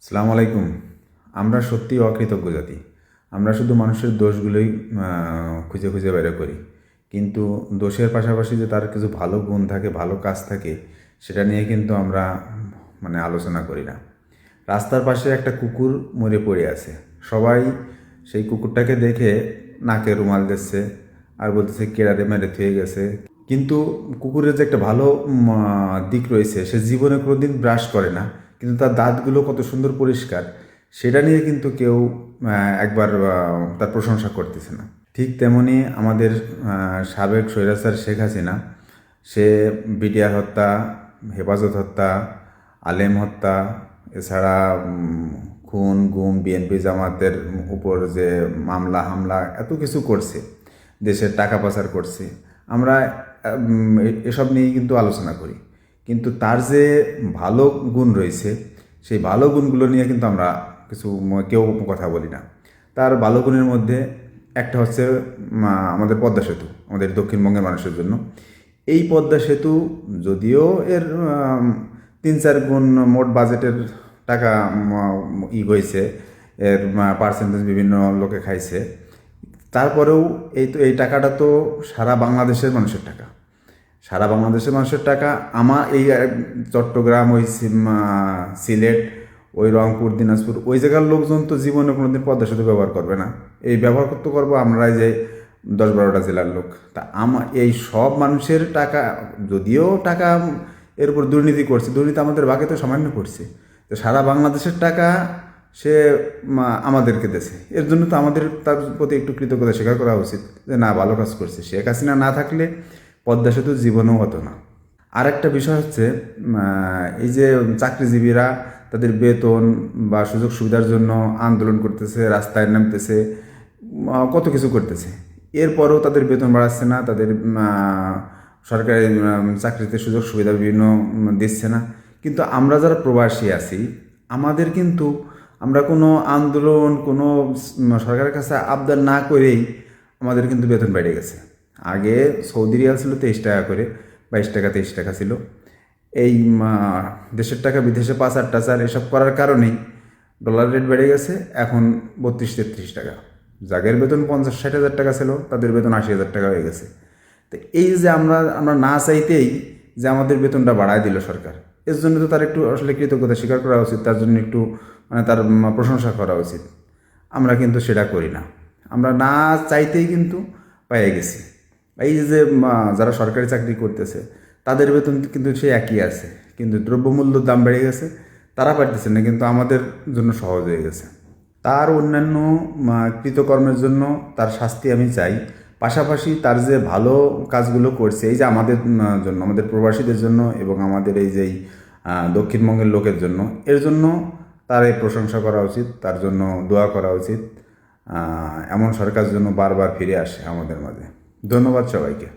আসসালামু আলাইকুম। আমরা সত্যিই অকৃতজ্ঞ জাতি। আমরা শুধু মানুষের দোষগুলোই খুঁজে খুঁজে বের করি। কিন্তু দোষের পাশাপাশি যে তার কিছু ভালো গুণ থাকে, ভালো কাজ থাকে, সেটা নিয়ে কিন্তু আমরা আলোচনা করি না। রাস্তার পাশে একটা কুকুর মরে পড়ে আছে। সবাই সেই কুকুরটাকে দেখে নাকে রুমাল দিচ্ছে আর বলতেছে কেড়ারে মেরে থুয়ে গেছে। কিন্তু কুকুরের যে একটা ভালো দিক রয়েছে, সে জীবনে কোনোদিন ব্রাশ করে না, কিন্তু তার দাঁতগুলো কত সুন্দর পরিষ্কার, সেটা নিয়ে কিন্তু কেউ একবার তার প্রশংসা করতেছে না। ঠিক তেমনি আমাদের সাবেক স্বৈরাচার শেখ হাসিনা, সে বিডিআর হত্যা, হেফাজত হত্যা, আলেম হত্যা, এছাড়া খুন গুম, বিএনপি জামাতের উপর যে মামলা হামলা এত কিছু করছে, দেশের টাকা পাচার করছে। আমরা এসব নিয়েই কিন্তু আলোচনা করি, কিন্তু তার যে ভালো গুণ রয়েছে, সেই ভালো গুণগুলো নিয়ে কিন্তু আমরা কেউ কথা বলি না। তার ভালো গুণের মধ্যে একটা হচ্ছে আমাদের পদ্মা সেতু, আমাদের দক্ষিণবঙ্গের মানুষের জন্য। এই পদ্মা সেতু যদিও এর 3-4 গুণ মোট বাজেটের টাকা হয়েছে, এর পার্সেন্টেজ বিভিন্ন লোকে খাইছে, তারপরেও এই টাকাটা তো সারা বাংলাদেশের মানুষের টাকা। সারা বাংলাদেশের মানুষের টাকা। আমার এই চট্টগ্রাম, ওই সিলেট, ওই রংপুর, দিনাজপুর, ওই জায়গার লোকজন তো জীবনে কোনোদিন পদ্মা সেতু ব্যবহার করবে না। এই ব্যবহার করতে করবো আমরা যে 10-12টা জেলার লোক। তা এই সব মানুষের টাকা, যদিও টাকা এর উপর দুর্নীতি করছে, দুর্নীতি আমাদের ভাগে তো সামান্য করছে, তো সারা বাংলাদেশের টাকা সে আমাদেরকে দেছে। এর জন্য তো আমাদের তার প্রতি একটু কৃতজ্ঞতা স্বীকার করা উচিত যে না, ভালো কাজ করছে। শেখ হাসিনা না থাকলে পদ্মা সেতু জীবনেও হতো না। আর একটা বিষয় হচ্ছে, এই যে চাকরিজীবীরা তাদের বেতন বা সুযোগ সুবিধার জন্য আন্দোলন করতেছে, রাস্তায় নামতেছে, কত কিছু করতেছে, এরপরেও তাদের বেতন বাড়াচ্ছে না, তাদের সরকারি চাকরিতে সুযোগ সুবিধা বিভিন্ন দিচ্ছে না। কিন্তু আমরা যারা প্রবাসী আছি, আমাদের কিন্তু আমরা কোনো আন্দোলন, কোনো সরকারের কাছে আবদার না করেই আমাদের কিন্তু বেতন বেড়ে গেছে। আগে সৌদি রিয়াল ছিল 23 টাকা করে, 22 টাকা 23 টাকা ছিল। এই দেশের টাকা বিদেশে পাচার টাচার এসব করার কারণেই ডলার রেট বেড়ে গেছে। এখন 32-33 টাকা। যাদের বেতন 50-60 হাজার টাকা ছিল, তাদের বেতন 80 হাজার টাকা হয়ে গেছে। তো এই যে আমরা আমরা না চাইতেই যে আমাদের বেতনটা বাড়ায় দিল সরকার, এর জন্য তো তার একটু আসলে কৃতজ্ঞতা স্বীকার করা উচিত, তার জন্য একটু তার প্রশংসা করা উচিত। আমরা কিন্তু সেটা করি না। আমরা না চাইতেই কিন্তু পেয়ে গেছি। এই যে যারা সরকারি চাকরি করতেছে, তাদের বেতন কিন্তু সে একই আছে, কিন্তু দ্রব্যমূল্যর দাম বেড়ে গেছে, তারা পারতেছে না, কিন্তু আমাদের জন্য সহজ হয়ে গেছে। তার অন্যান্য কৃতকর্মের জন্য তার শাস্তি আমি চাই। পাশাপাশি তার যে ভালো কাজগুলো করছে, এই যে আমাদের জন্য, আমাদের প্রবাসীদের জন্য এবং আমাদের এই যে দক্ষিণবঙ্গের লোকের জন্য, এর জন্য তার এই প্রশংসা করা উচিত, তার জন্য দোয়া করা উচিত। এমন সরকার জন্য বারবার ফিরে আসে আমাদের মাঝে। ধন্যবাদ সবাইকে।